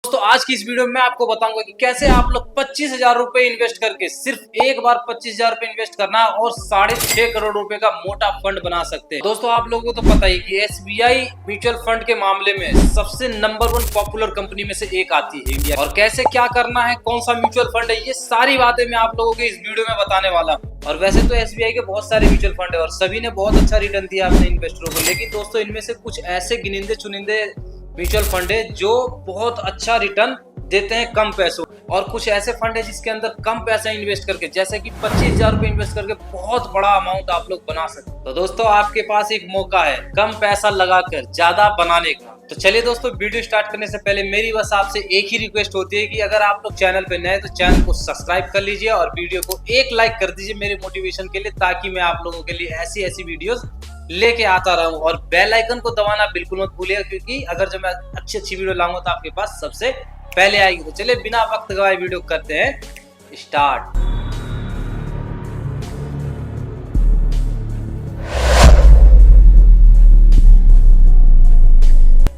दोस्तों आज की इस वीडियो में मैं आपको बताऊंगा कि कैसे आप लोग 25,000 रुपए इन्वेस्ट करके सिर्फ एक बार 25,000 रुपए इन्वेस्ट करना है और 6.5 करोड़ रुपए का मोटा फंड बना सकते हैं। दोस्तों आप लोगों को तो पता ही कि एसबीआई म्यूचुअल फंड के मामले में सबसे नंबर 1 पॉपुलर कंपनी में से एक आती है इंडिया। और कैसे क्या करना है, कौन सा म्यूचुअल फंड है, ये सारी बातें मैं आप लोगों को इस वीडियो में बताने वाला हूँ। और वैसे तो एसबीआई के बहुत सारे म्यूचुअल फंड है और सभी ने बहुत अच्छा रिटर्न दिया अपने इन्वेस्टरों को, लेकिन दोस्तों इनमें से कुछ ऐसे गिनिंदे चुनिंदे म्यूचुअल फंड है जो बहुत अच्छा रिटर्न देते हैं कम पैसों, और कुछ ऐसे फंड है जिसके अंदर कम पैसा इन्वेस्ट करके, जैसे कि 25,000 रुपए इन्वेस्ट करके बहुत बड़ा अमाउंट आप लोग बना सकते हैं। तो दोस्तों आपके पास एक मौका है कम पैसा लगाकर ज्यादा बनाने का। तो चलिए दोस्तों, वीडियो स्टार्ट करने से पहले मेरी बस आपसे एक ही रिक्वेस्ट होती है कि अगर आप लोग चैनल पे नए तो चैनल को सब्सक्राइब कर लीजिए और वीडियो को एक लाइक कर दीजिए मेरे मोटिवेशन के लिए, ताकि मैं आप लोगों के लिए ऐसी ऐसी वीडियोस लेके आता रहूं। और बेल आइकन को दबाना बिल्कुल मत भूलिएगा, क्योंकि अगर जब मैं अच्छी अच्छी वीडियो लाऊंगा तो आपके पास सबसे पहले आएगी। तो चलिए बिना वक्त गवाए वीडियो करते हैं स्टार्ट।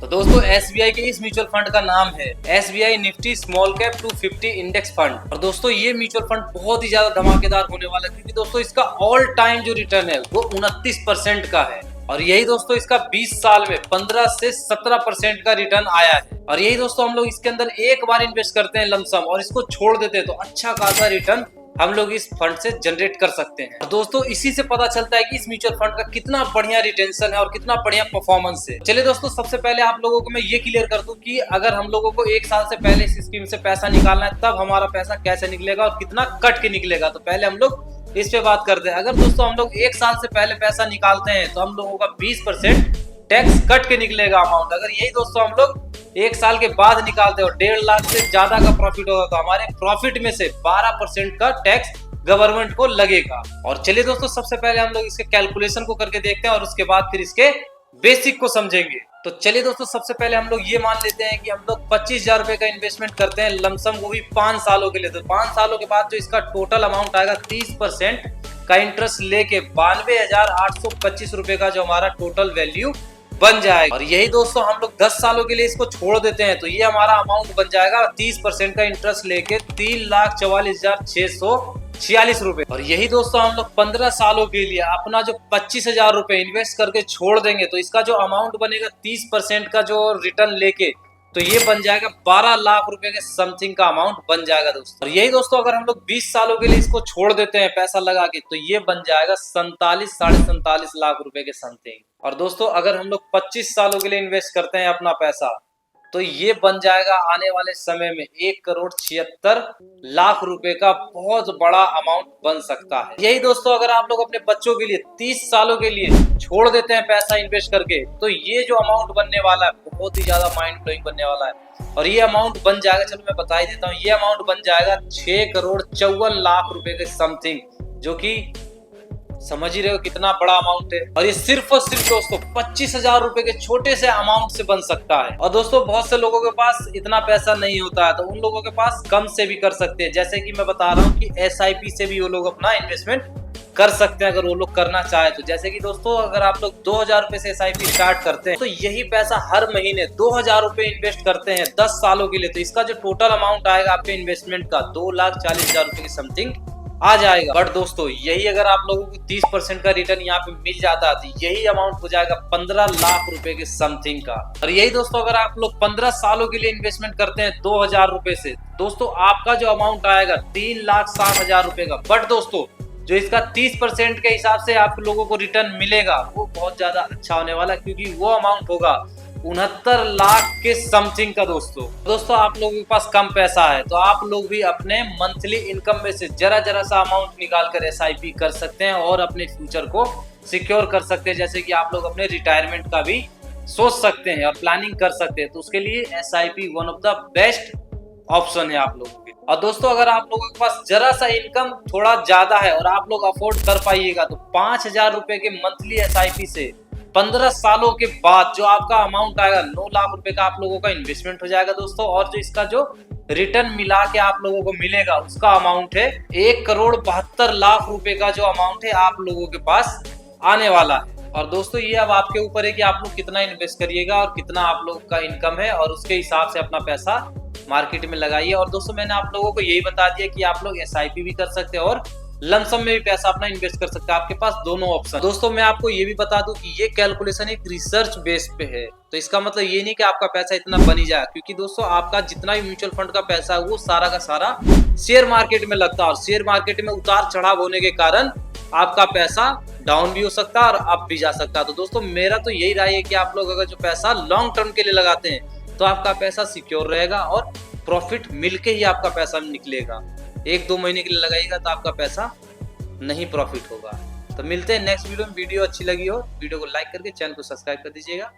तो दोस्तों एसबीआई के इस म्यूचुअल फंड का नाम है SBI Nifty small cap 250 index fund. और दोस्तों ये म्यूचुअल फंड बहुत ही ज्यादा धमाकेदार होने वाला है, क्योंकि दोस्तों इसका ऑल टाइम जो रिटर्न है वो 29% का है। और यही दोस्तों इसका 20 साल में 15 से 17% का रिटर्न आया है। और यही दोस्तों हम लोग इसके अंदर एक बार इन्वेस्ट करते हैं लमसम और इसको छोड़ देते हैं तो अच्छा खासा रिटर्न हम लोग इस फंड से जनरेट कर सकते हैं। और दोस्तों इसी से पता चलता है कि इस म्यूचुअल फंड का कितना बढ़िया रिटेंशन है और कितना बढ़िया परफॉर्मेंस है। चलिए दोस्तों, सबसे पहले आप लोगों को मैं ये क्लियर कर दूं कि अगर हम लोगों को एक साल से पहले इस स्कीम से पैसा निकालना है तब हमारा पैसा कैसे निकलेगा और कितना कट के निकलेगा। तो पहले हम लोग इस पे बात करते हैं। अगर दोस्तों हम लोग एक साल से पहले पैसा निकालते हैं तो हम लोगों का 20% टैक्स कट के निकलेगा अमाउंट। अगर यही दोस्तों हम लोग एक साल के बाद निकालते हैं और 1.5 लाख से ज्यादा का प्रॉफिट होगा तो हमारे प्रॉफिट में से 12% का टैक्स गवर्नमेंट को लगेगा। और चलिए दोस्तों, सबसे पहले हम लोग इसके कैलकुलेशन को करके देखते हैं और उसके बाद फिर इसके बेसिक को समझेंगे। तो चलिए दोस्तों, सबसे पहले हम लोग ये मान लेते हैं कि हम लोग 25,000 रुपए का इन्वेस्टमेंट करते हैं लमसम, वो भी 5 सालों के लिए। तो 5 सालों के बाद जो इसका टोटल अमाउंट आएगा 30% का इंटरेस्ट लेके 92,825 रुपए का जो हमारा टोटल वैल्यू बन जाएगा। और यही दोस्तों हम लोग 10 सालों के लिए इसको छोड़ देते हैं तो ये हमारा अमाउंट बन जाएगा 30% का इंटरेस्ट लेके 3,44,646 रुपए। और यही दोस्तों हम लोग 15 सालों के लिए अपना जो 25,000 रुपए इन्वेस्ट करके छोड़ देंगे तो इसका जो अमाउंट बनेगा 30% का जो रिटर्न लेके, तो ये बन जाएगा 12 लाख रुपए के समथिंग का अमाउंट बन जाएगा दोस्तों। और यही दोस्तों अगर हम लोग 20 सालों के लिए इसको छोड़ देते हैं पैसा लगा के तो ये बन जाएगा 47-47.5 लाख रुपए के समथिंग। और दोस्तों अगर हम लोग 25 सालों के लिए इन्वेस्ट करते हैं अपना पैसा तो ये बन जाएगा आने वाले समय में 1,76,00,000 रुपए का बहुत बड़ा अमाउंट बन सकता है। यही दोस्तों अगर आप लोग अपने बच्चों के लिए 30 सालों के लिए छोड़ देते हैं पैसा इन्वेस्ट करके तो ये जो अमाउंट बनने वाला है बहुत ही ज्यादा माइंड ब्लोइंग बनने वाला है। और ये अमाउंट बन जाएगा, चलो मैं बता ही देता हूँ, ये अमाउंट बन जाएगा 6,54,00,000 रुपए के समथिंग, जो कि समझ ही रहे हो कितना बड़ा अमाउंट है। और ये सिर्फ और सिर्फ दोस्तों 25,000 रुपए के छोटे से अमाउंट से बन सकता है। और दोस्तों बहुत से लोगों के पास इतना पैसा नहीं होता है तो उन लोगों के पास कम से भी कर सकते हैं, जैसे कि मैं बता रहा हूँ कि एसआईपी से भी वो लोग अपना इन्वेस्टमेंट कर सकते हैं अगर वो लोग करना चाहे तो। जैसे कि दोस्तों अगर आप लोग 2,000 रुपए से एसआईपी स्टार्ट करते हैं तो यही पैसा हर महीने 2,000 रुपए इन्वेस्ट करते हैं 10 सालों के लिए, तो इसका जो टोटल अमाउंट आएगा आपके इन्वेस्टमेंट का 2,40,000 रुपए की समथिंग आ जाएगा। बट दोस्तों यही अगर आप लोगों को 30% का रिटर्न यहाँ पे मिल जाता है तो यही अमाउंट हो जाएगा 15 लाख रुपए के समथिंग का। और यही दोस्तों अगर आप लोग 15 सालों के लिए इन्वेस्टमेंट करते हैं 2,000 रुपए से, दोस्तों आपका जो अमाउंट आएगा 3,60,000 रुपए का। बट दोस्तों जो इसका 30% के हिसाब से आप लोगों को रिटर्न मिलेगा वो बहुत ज्यादा अच्छा होने वाला है, क्योंकि वो अमाउंट होगा 69 लाख के समथिंग का। दोस्तों आप लोगों के पास कम पैसा है तो आप लोग भी अपने मंथली इनकम में से जरा जरा सा अमाउंट निकाल कर एसआईपी कर सकते हैं और अपने फ्यूचर को सिक्योर कर सकते हैं, जैसे कि आप लोग अपने रिटायरमेंट का भी सोच सकते हैं और प्लानिंग कर सकते हैं। तो उसके लिए SIP one of the best option है आप लोगों के। और दोस्तों अगर आप लोगों के पास जरा सा इनकम थोड़ा ज्यादा है और आप लोग अफोर्ड कर पाइएगा तो 5,000 रुपए के मंथली एसआईपी से 15 सालों के बाद जो आपका अमाउंट आएगा 9 लाख रुपए का आप लोगों का इन्वेस्टमेंट हो जाएगा दोस्तों। और जो इसका जो रिटर्न मिला के आप लोगों को मिलेगा उसका अमाउंट है 1,72,00,000 रुपए का जो अमाउंट है आप लोगों के पास आने वाला है। और दोस्तों ये अब आपके ऊपर है कि आप लोग कितना इन्वेस्ट करिएगा और कितना आप लोग का इनकम है और उसके हिसाब से अपना पैसा मार्केट में लगाइए। और दोस्तों मैंने आप लोगों को यही बता दिया कि आप लोग SIP भी कर सकते हैं और लमसम में भी पैसा अपना इन्वेस्ट कर सकते हैं। आपके पास दोनों ऑप्शन। दोस्तों मैं आपको ये भी बता दूं कि ये कैलकुलेशन एक रिसर्च बेस पे है, तो इसका मतलब ये नहीं कि आपका पैसा इतना बन ही जाए, क्योंकि दोस्तों आपका जितना भी म्यूचुअल फंड का पैसा है वो सारा का सारा शेयर मार्केट में लगता है, और शेयर मार्केट में उतार चढ़ाव होने के कारण आपका पैसा डाउन भी हो सकता है और अप भी जा सकता है। तो दोस्तों मेरा तो यही राय है कि आप लोग अगर जो पैसा लॉन्ग टर्म के लिए लगाते हैं तो आपका पैसा सिक्योर रहेगा और प्रॉफिट मिलके ही आपका पैसा निकलेगा। 1-2 महीने के लिए लगाइएगा तो आपका पैसा नहीं प्रॉफिट होगा। तो मिलते हैं नेक्स्ट वीडियो में। वीडियो अच्छी लगी हो वीडियो को लाइक करके चैनल को सब्सक्राइब कर दीजिएगा।